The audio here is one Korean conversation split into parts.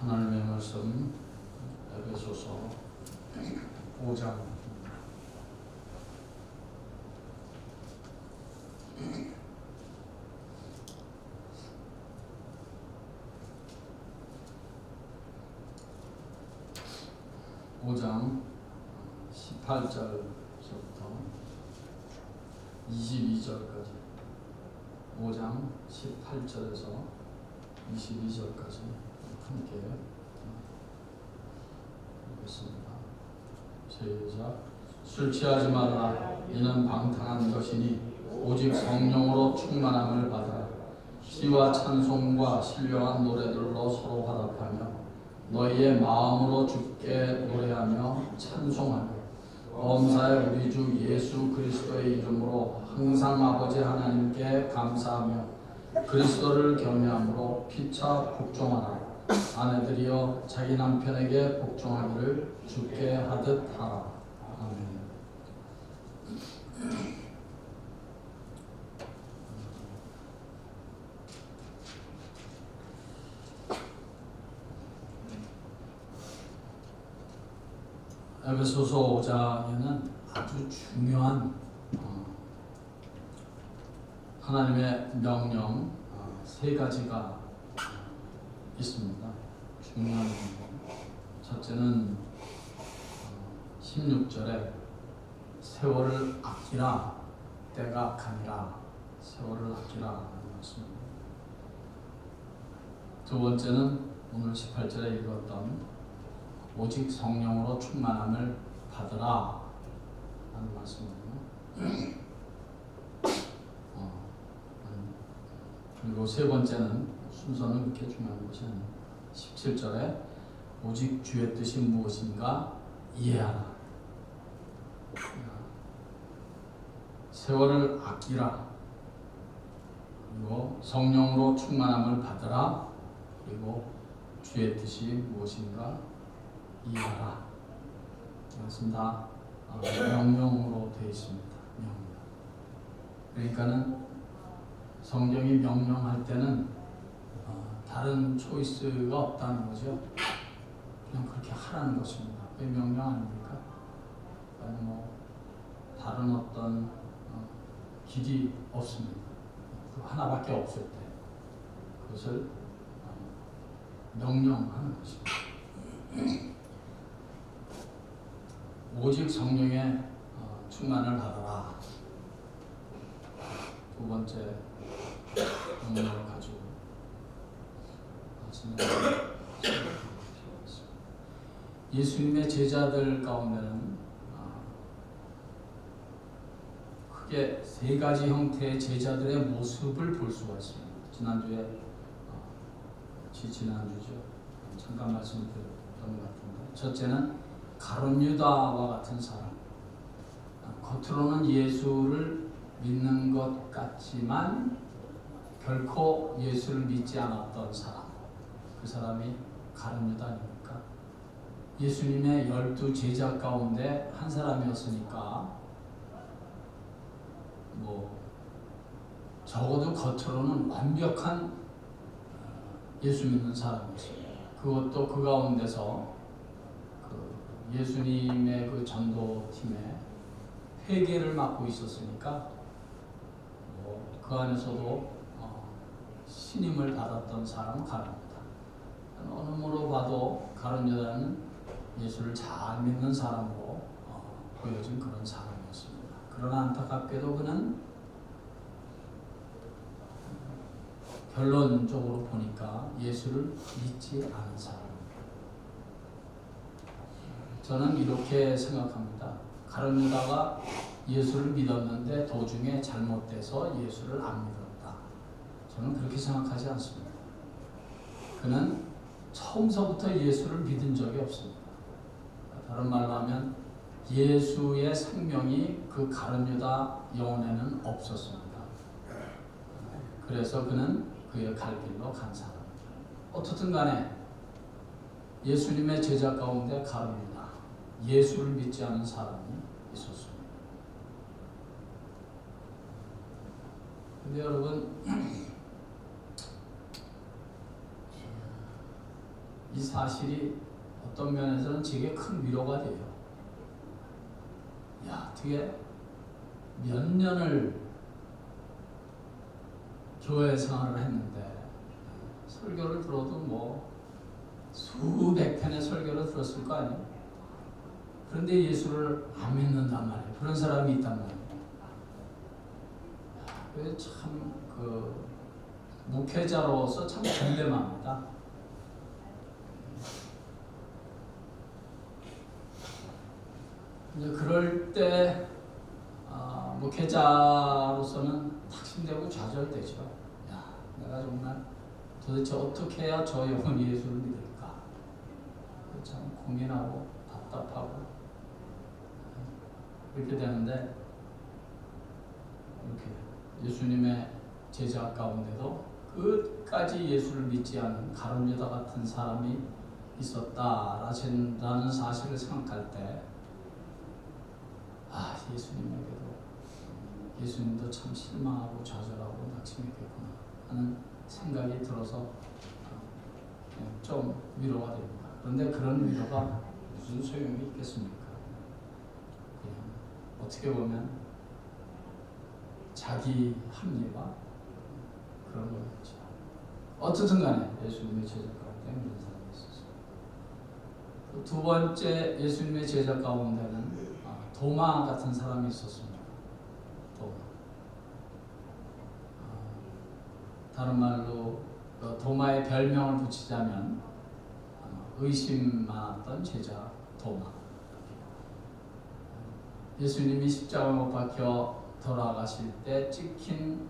하나님의 말씀 에베소서 5장 18절서부터 22절까지 5장 18절에서 22절까지 함께 읽겠습니다. 시작. 술 취하지 말라. 이는 방탕한 것이니 오직 성령으로 충만함을 받아 시와 찬송과 신령한 노래들로 서로 화답하며 너희의 마음으로 주께 노래하며 찬송하며 범사의 우리 주 예수 그리스도의 이름으로 항상 아버지 하나님께 감사하며 그리스도를 경외함으로 피차 복종하라. 아내들이여 자기 남편에게 복종하기를 주께 하듯 하라. 아멘. 에베소서 5장에는 아주 중요한 하나님의 명령 세 가지가 있습니다. 중요한 명령. 첫째는 16절에 세월을 아끼라. 때가 악하니라. 세월을 아끼라 하는 말씀입니다. 두 번째는 오늘 18절에 읽었던 오직 성령으로 충만함을 받으라 하는 말씀이에요. 그리고 세 번째는 순서는 그렇게 중요한 것이 아니에요. 17절에 오직 주의 뜻이 무엇인가 이해하라. 세월을 아끼라. 그리고 성령으로 충만함을 받으라. 그리고 주의 뜻이 무엇인가 이해하라. 이것은 다 명령으로 되어 있습니다. 명령. 그러니까는 성경이 명령할 때는 다른 초이스가 없다는 거죠. 그냥 그렇게 하라는 것입니다. 그게 명령 아닙니까? 아니 다른 어떤 길이 없습니다. 그 하나밖에 없을 때 그것을 명령하는 것입니다. 오직 성령의 충만을 받아라. 두 번째 명령을 가지고 예수님의 제자들 가운데는 크게 세 가지 형태의 제자들의 모습을 볼 수가 있습니다. 지난주죠. 잠깐 말씀드렸던 것 같은데, 첫째는 가룟 유다와 같은 사람. 겉으로는 예수를 믿는 것 같지만 결코 예수를 믿지 않았던 사람. 그 사람이 가룟 유다 아닙니까? 예수님의 12 제자 가운데 한 사람이었으니까 적어도 겉으로는 완벽한 예수 믿는 사람이었습니다. 그것도 그 가운데서 예수님의 그 전도팀에 회계를 맡고 있었으니까 그 안에서도 신임을 받았던 사람은 가룟 유다. 어느 모로 봐도 가룟 유다는 예수를 잘 믿는 사람으로 보여진 그런 사람이었습니다. 그러나 안타깝게도 그는 결론적으로 보니까 예수를 믿지 않은 사람입니다. 저는 이렇게 생각합니다. 가룟 유다가 예수를 믿었는데 도중에 잘못돼서 예수를 안 믿었다. 저는 그렇게 생각하지 않습니다. 그는 처음서부터 예수를 믿은 적이 없습니다. 다른 말로 하면 예수의 생명이 그 가룟 유다 영혼에는 없었습니다. 그래서 그는 그의 갈 길로 간 사람입니다. 어떻든 간에 예수님의 제자 가운데 가룟 유다, 예수를 믿지 않은 사람이 있었습니다. 근데 여러분, 이 사실이 어떤 면에서는 제게 큰 위로가 돼요. 야, 어떻게 몇 년을 교회 생활을 했는데 설교를 들어도 뭐 수백 편의 설교를 들었을 거 아니에요. 그런데 예수를 안 믿는단 말이에요. 그런 사람이 있단 말이에요. 그래서 참 목회자로서 참 딜레마입니다. 이제 그럴 때 목회자로서는 탁심되고 좌절되죠. 야, 내가 정말 도대체 어떻게 해야 저 영혼이 예수를 믿을까? 참 고민하고 답답하고 그렇게 되는데, 이렇게 예수님의 제자 가운데도 끝까지 예수를 믿지 않은 가룟 유다 같은 사람이 있었다라는 사실을 생각할 때, 예수님도 참 실망하고 좌절하고 낙심했겠구나 하는 생각이 들어서 좀 위로가 됩니다. 그런데 그런 위로가 무슨 소용이 있겠습니까? 그냥 어떻게 보면 자기 합리화 그런 거겠죠. 어쨌든 간에 예수님의 제자 가운데 이런 사람이 있었어요. 두 번째 예수님의 제자 가운데는 도마 같은 사람이 있었습니다. 다른 말로 도마의 별명을 붙이자면 의심 많았던 제자 도마. 예수님이 십자가 못 박혀 돌아가실 때 찍힌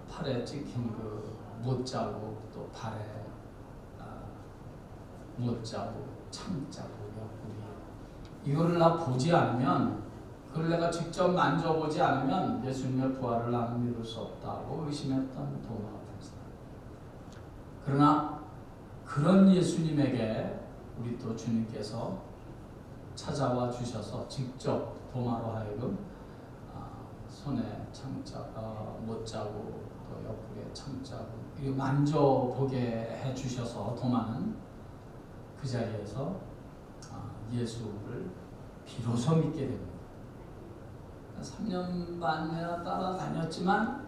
팔에 찍힌 그 못자국, 또 발에 못자국, 창자국, 옆구리, 이거를 나 보지 않으면, 그걸 내가 직접 만져보지 않으면 예수님의 부활을 나는 믿을 수 없다고 의심했던 도마 같은 사람. 그러나 그런 예수님에게 우리 또 주님께서 찾아와 주셔서 직접 도마로 하여금 손에 못자국, 또 옆구리에 창자국 이거 만져보게 해주셔서 도마는 그 자리에서 예수를 비로소 믿게 됩니다. 3년 반이나 따라다녔지만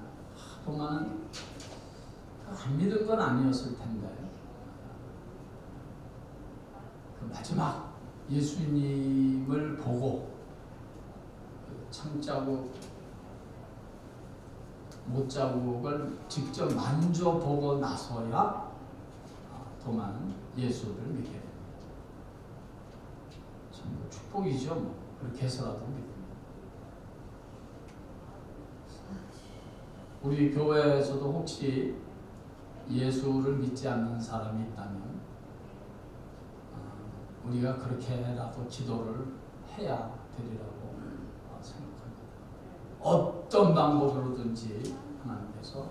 도마는 안 믿은 건 아니었을 텐데, 그 마지막 예수님을 보고 창자국, 못자국을 직접 만져보고 나서야 도마는 예수를 믿게 됩니다. 참 축복이죠. 뭐. 그렇게 해서라도 믿습니다. 우리 교회에서도 혹시 예수를 믿지 않는 사람이 있다면 우리가 그렇게라도 기도를 해야 되리라고 생각합니다. 어떤 방법으로든지 하나님께서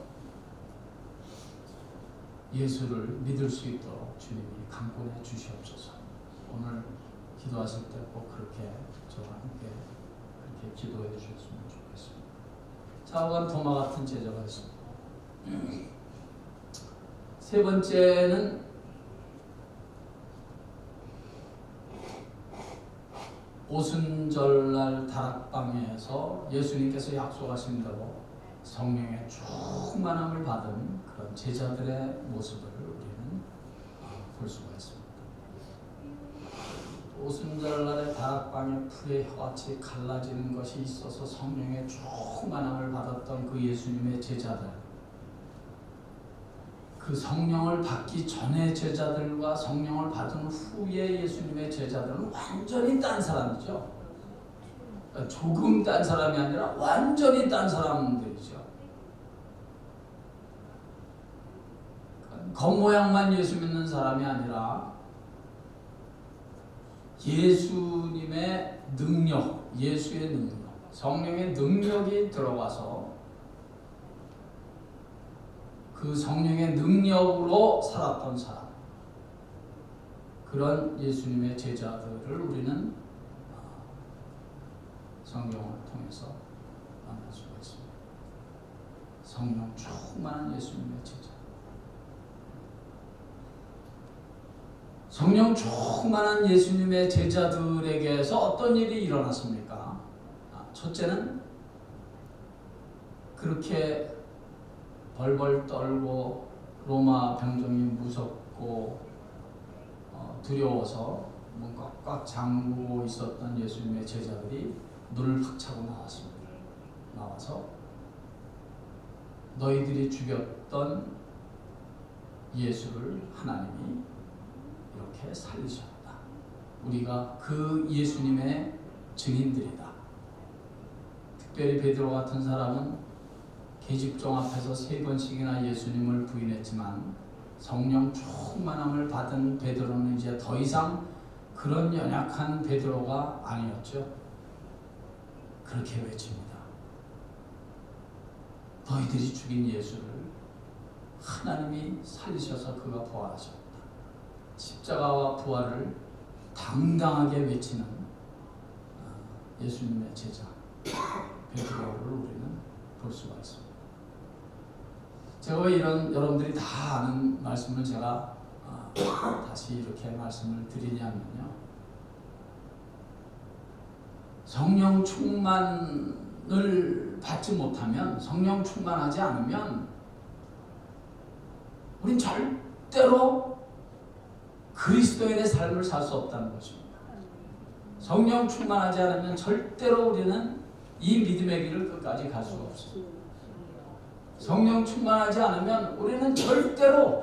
예수를 믿을 수 있도록 주님이 강권해 주시옵소서. 오늘 기도하실 때 꼭 그렇게 저와 함께 그렇게 기도해 주셨으면 좋겠습니다. 좌우간 도마 같은 제자가 있습니다. 세 번째는 오순절날 다락방에서 예수님께서 약속하신 대로 성령의 충만함을 받은 그런 제자들의 모습을 우리는 볼 수가 있습니다. 오순절날의 다락방에 풀의 혀같이 갈라지는 것이 있어서 성령의 충만함을 받았던 그 예수님의 제자들, 그 성령을 받기 전의 제자들과 성령을 받은 후에 예수님의 제자들은 완전히 딴 사람이죠. 그러니까 조금 딴 사람이 아니라 완전히 딴 사람들이죠. 그러니까 겉모양만 예수 믿는 사람이 아니라 예수님의 능력, 예수의 능력, 성령의 능력이 들어가서 그 성령의 능력으로 살았던 사람, 그런 예수님의 제자들을 우리는 성경을 통해서 만날 수가 있습니다. 성령 충만한 예수님의 제자. 성령 충만한 예수님의 제자들에게서 어떤 일이 일어났습니까? 첫째는 그렇게 벌벌 떨고 로마 병정이 무섭고 두려워서 문 꽉꽉 잠그고 있었던 예수님의 제자들이 문을 확 차고 나왔습니다. 나와서 너희들이 죽였던 예수를 하나님이 이렇게 살리셨다. 우리가 그 예수님의 증인들이다. 특별히 베드로 같은 사람은 계집종 앞에서 3번씩이나 예수님을 부인했지만 성령 충만함을 받은 베드로는 이제 더 이상 그런 연약한 베드로가 아니었죠. 그렇게 외칩니다. 너희들이 죽인 예수를 하나님이 살리셔서 그가 부활하셨다. 십자가와 부활을 당당하게 외치는 예수님의 제자 베드로를 우리는 볼 수가 있습니다. 제가 왜 이런 여러분들이 다 아는 말씀을 제가 다시 이렇게 말씀을 드리냐면요. 성령 충만을 받지 못하면, 성령 충만하지 않으면 우린 절대로 그리스도인의 삶을 살 수 없다는 것입니다. 성령 충만하지 않으면 절대로 우리는 이 믿음의 길을 끝까지 갈 수가 없습니다. 성령 충만하지 않으면 우리는 절대로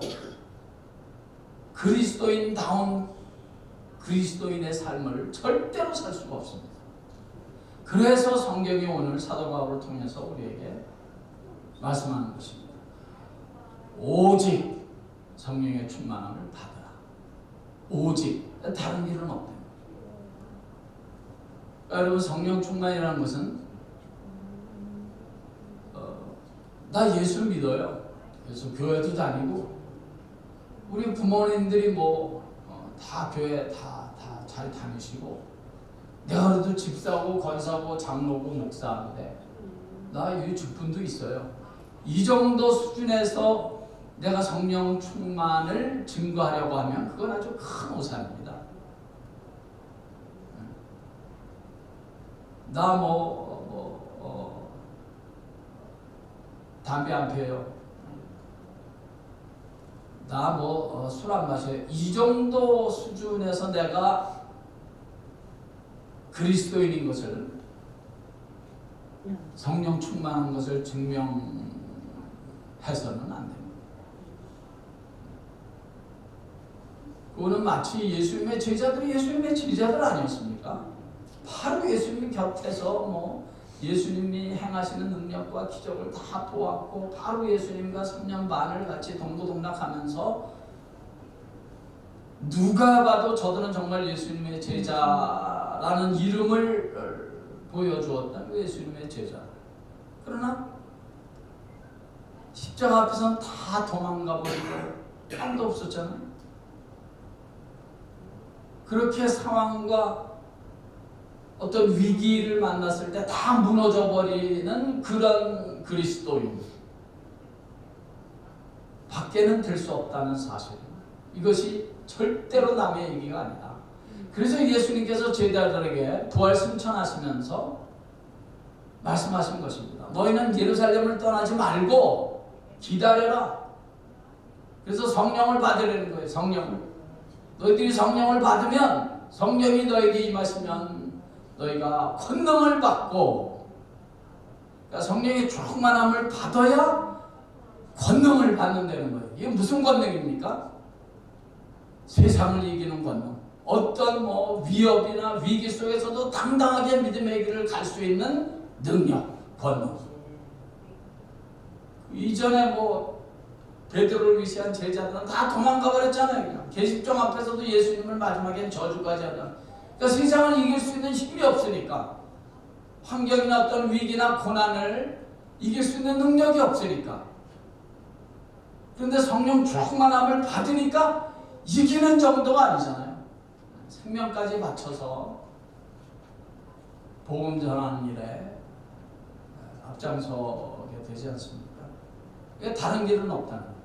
그리스도인다운 그리스도인의 삶을 절대로 살 수가 없습니다. 그래서 성경이 오늘 사도 바울을 통해서 우리에게 말씀하는 것입니다. 오직 성령의 충만함을 받으라. 오직, 다른 일은 없다. 여러분, 성령 충만이라는 것은 나 예수 믿어요. 그래서 교회도 다니고 우리 부모님들이 다 교회 다 잘 다니시고 내가 그래도 집사고 권사고 장로고 목사인데 나 유축분도 있어요. 이 정도 수준에서 내가 성령 충만을 증거하려고 하면 그건 아주 큰 오산입니다. 나 담배 안 피워요. 나 술 안 마셔요. 이 정도 수준에서 내가 그리스도인인 것을, 성령 충만한 것을 증명해서는 안 됩니다. 그거는 마치 예수님의 제자들이 예수님의 제자들 아니었습니까? 바로 예수님 곁에서 예수님이 행하시는 능력과 기적을 다 보았고 바로 예수님과 3년 반을 같이 동고동락하면서 누가 봐도 저들은 정말 예수님의 제자라는 이름을 보여주었던 예수님의 제자. 그러나 십자가 앞에서는 다 도망가버리고 아무도 없었잖아요. 그렇게 상황과 어떤 위기를 만났을 때 다 무너져버리는 그런 그리스도인 밖에는 될 수 없다는 사실, 이것이 절대로 남의 얘기가 아니다. 그래서 예수님께서 제자들에게 부활 승천하시면서 말씀하신 것입니다. 너희는 예루살렘을 떠나지 말고 기다려라. 그래서 성령을 받으려는 거예요. 성령을. 너희들이 성령을 받으면, 성령이 너에게 임하시면 너희가 권능을 받고, 그러니까 성령의 충만함을 받아야 권능을 받는다는 거예요. 이게 무슨 권능입니까? 세상을 이기는 권능. 어떤 위협이나 위기 속에서도 당당하게 믿음의 길을 갈 수 있는 능력, 권능. 이전에 베드로를 위시한 제자들은 다 도망가 버렸잖아요. 그냥 계집종 앞에서도 예수님을 마지막엔 저주까지 하잖아요. 그러니까 세상을 이길 수 있는 힘이 없으니까, 환경이나 어떤 위기나 고난을 이길 수 있는 능력이 없으니까. 그런데 성령 충만함을 받으니까 이기는 정도가 아니잖아요. 생명까지 바쳐서 복음 전하는 일에 앞장서게 되지 않습니까? 그러니까 다른 길은 없다는 거예요.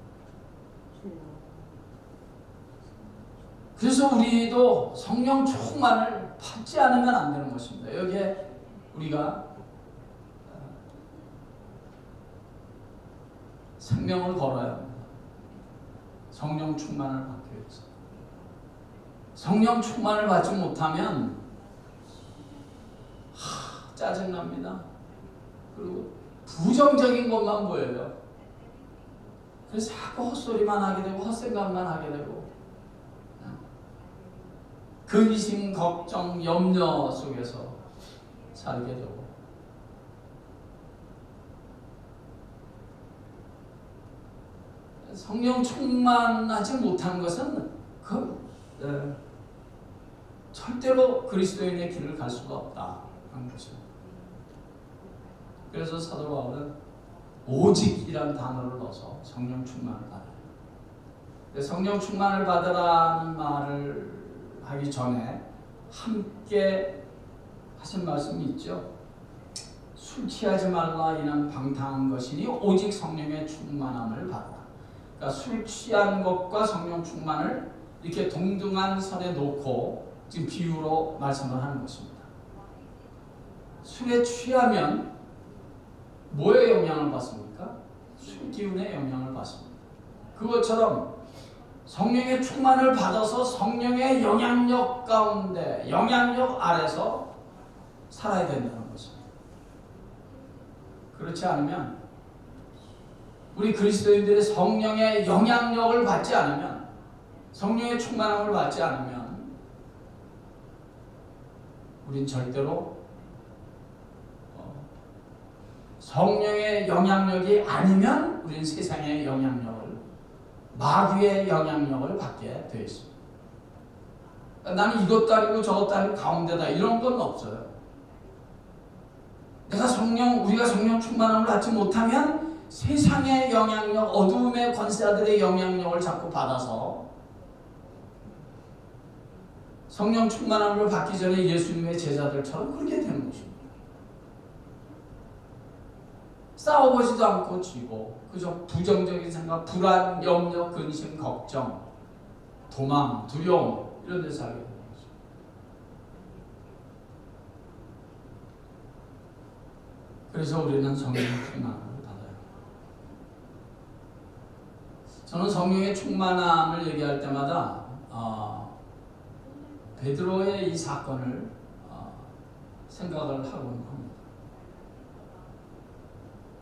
그래서 우리도 성령 충만을 받지 않으면 안 되는 것입니다. 여기에 우리가 생명을 걸어야 합니다. 성령 충만을 받기 위해서. 성령 충만을 받지 못하면 짜증납니다. 그리고 부정적인 것만 보여요. 그래서 자꾸 헛소리만 하게 되고 헛생각만 하게 되고 근심, 걱정, 염려 속에서 살게 되고 성령 충만하지 못한 것은 절대로 그리스도인의 길을 갈 수가 없다 하는 것입니다. 그래서 사도 바울은 오직이라는 단어를 넣어서 성령 충만을 받아요. 성령 충만을 받으라는 말을 하기 전에 함께 하신 말씀이 있죠. 술 취하지 말라 이는 방탕한 것이니 오직 성령의 충만함을 받아라. 그러니까 술 취한 것과 성령 충만을 이렇게 동등한 선에 놓고 지금 비유로 말씀을 하는 것입니다. 술에 취하면 뭐의 영향을 받습니까? 술 기운의 영향을 받습니다. 그것처럼 성령의 충만을 받아서 성령의 영향력 가운데, 영향력 아래서 살아야 된다는 것입니다. 그렇지 않으면 우리 그리스도인들의 성령의 영향력을 받지 않으면, 성령의 충만함을 받지 않으면 우린 절대로 성령의 영향력이 아니면 우리는 세상의 영향력을, 마귀의 영향력을 받게 되어 있습니다. 나는 이것도 아니고 저것도 아니고 가운데다 이런 건 없어요. 우리가 성령 충만함을 받지 못하면 세상의 영향력, 어두움의 권세자들의 영향력을 자꾸 받아서 성령 충만함을 받기 전에 예수님의 제자들처럼 그렇게 되는 것입니다. 싸워보지도 않고 지고 그저 부정적인 생각, 불안, 염려, 근심, 걱정, 도망, 두려움 이런 데 살게 되는 거죠. 그래서 우리는 성령의 충만함을 받아요. 저는 성령의 충만함을 얘기할 때마다 베드로의 이 사건을 생각을 하곤 합니다.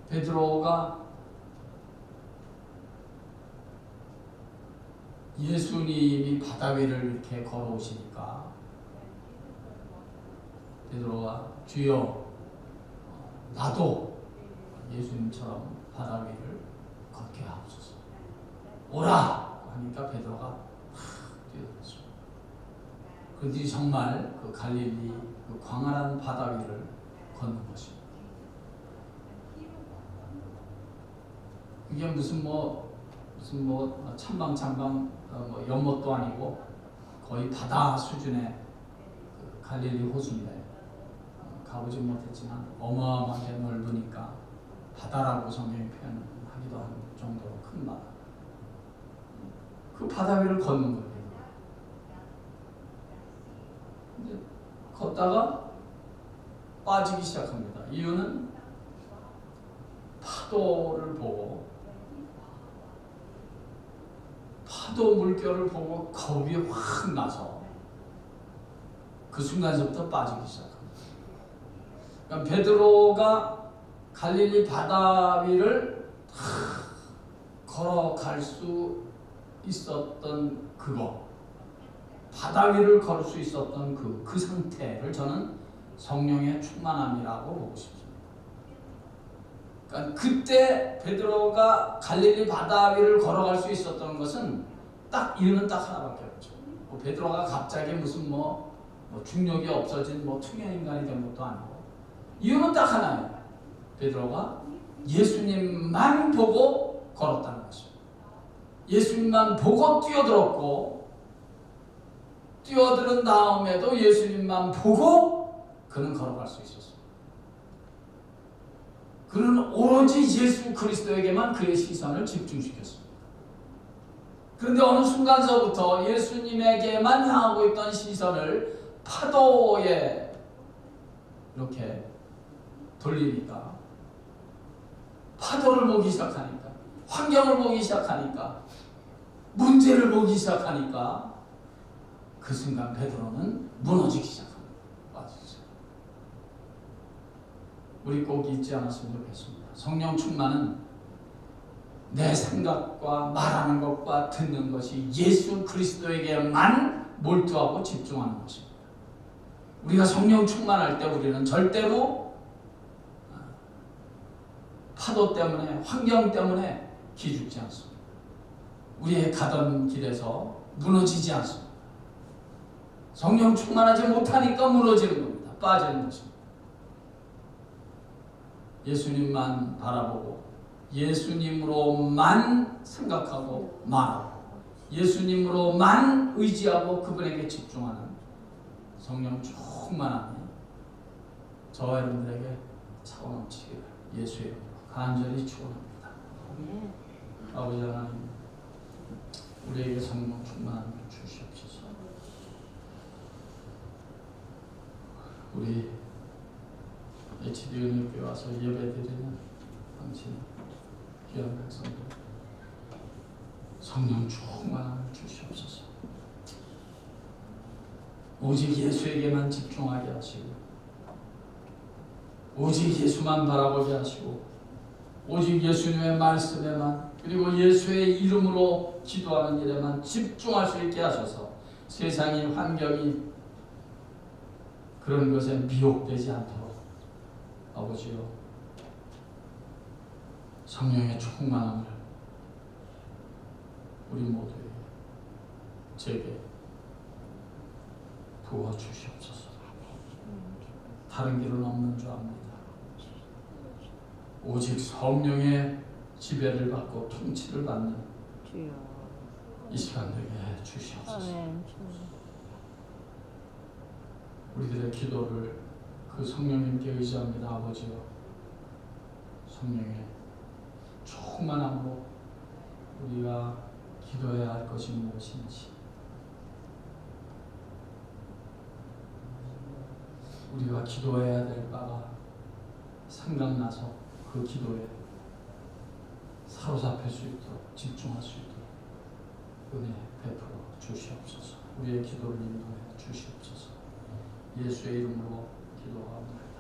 베드로가 예수님이 바다 위를 이렇게 걸어오시니까 베드로가 주여 나도 예수님처럼 바다 위를 걷게 하옵소서 오라 하니까 베드로가 뛰어들었습니다. 그들이 정말 그 갈릴리 그 광활한 바다 위를 걷는 것입니다. 이게 무슨 찬방 연못도 아니고 거의 바다 수준의 그 갈릴리 호수인데 가보진 못했지만 어마어마하게 넓으니까 바다라고 성경이 표현하기도 할 정도로 큰 바다. 그 바다 위를 걷는 거예요. 근데 걷다가 빠지기 시작합니다. 이유는 파도를 보고 파도 물결을 보고 겁이 확 나서 그 순간부터 빠지기 시작합니다. 그러니까 베드로가 갈릴리 바다 위를 걸어갈 수 있었던 그거, 바다 위를 걸을 수 있었던 그 상태를 저는 성령의 충만함이라고 보고 싶습니다. 그러니까 그때 베드로가 갈릴리 바다 위를 걸어갈 수 있었던 것은 이유는 딱 하나밖에 없죠. 베드로가 갑자기 무슨 중력이 없어진 투명인간이 된 것도 아니고 이유는 딱 하나예요. 베드로가 예수님만 보고 걸었다는 것입니다. 예수님만 보고 뛰어들었고 뛰어드는 다음에도 예수님만 보고 그는 걸어갈 수 있었습니다. 그는 오로지 예수 그리스도에게만 그의 시선을 집중시켰습니다. 그런데 어느 순간서부터 예수님에게만 향하고 있던 시선을 파도에 이렇게 돌리니까, 파도를 보기 시작하니까, 환경을 보기 시작하니까, 문제를 보기 시작하니까 그 순간 베드로는 무너지기 시작합니다. 맞으세요? 우리 꼭 잊지 않았으면 좋겠습니다. 성령 충만은 내 생각과 말하는 것과 듣는 것이 예수 그리스도에게만 몰두하고 집중하는 것입니다. 우리가 성령 충만할 때 우리는 절대로 파도 때문에, 환경 때문에 기죽지 않습니다. 우리의 가던 길에서 무너지지 않습니다. 성령 충만하지 못하니까 무너지는 겁니다. 빠지는 것입니다. 예수님만 바라보고 예수님으로만 생각하고 말하고 예수님으로만 의지하고 그분에게 집중하는 성령 충만함이 저와 여러분들에게 차오넘치기를 예수의 이름으로 간절히 축원합니다. 아버지 하나님, 우리에게 성령 충만함을 주시옵소서. 우리 HD 은혜교회 와서 예배드리는 당신 귀한 백성들, 성령 충만함을 주시옵소서. 오직 예수에게만 집중하게 하시고, 오직 예수만 바라보게 하시고, 오직 예수님의 말씀에만, 그리고 예수의 이름으로 기도하는 일에만 집중할 수 있게 하셔서 세상이, 환경이 그런 것에 미혹되지 않도록 아버지요, 성령의 충만함을 우리 모두에게, 제게 부어주시옵소서. 다른 길은 없는 줄 압니다. 오직 성령의 지배를 받고 통치를 받는 이 시간 되게 주시옵소서. 우리들의 기도를 그 성령님께 의지합니다. 아버지요, 성령의 충만함으로 우리가 기도해야 할 것이 무엇인지, 우리가 기도해야 될 바가 생각나서 그 기도에 사로잡힐 수 있도록, 집중할 수 있도록 은혜 베풀어 주시옵소서. 우리의 기도를 인도해 주시옵소서. 예수의 이름으로 기도하옵나이다.